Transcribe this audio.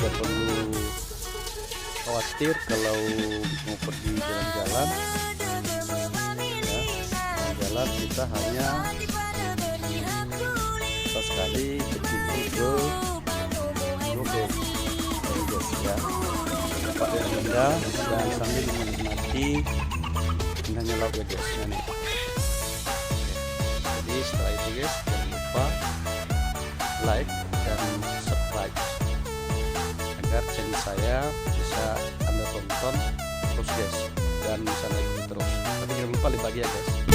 tidak perlu khawatir kalau mau pergi jalan-jalan ya. Jalan kita hanya sekali berkunjung ke Gobek ya, tempat yang indah dan sambil menikmati indahnya laut ya guys ya, nih. Jadi setelah itu guys, jangan lupa like dan subscribe agar channel saya bisa Anda tonton terus guys, dan bisa like terus. Tapi jangan lupa dibagi ya guys.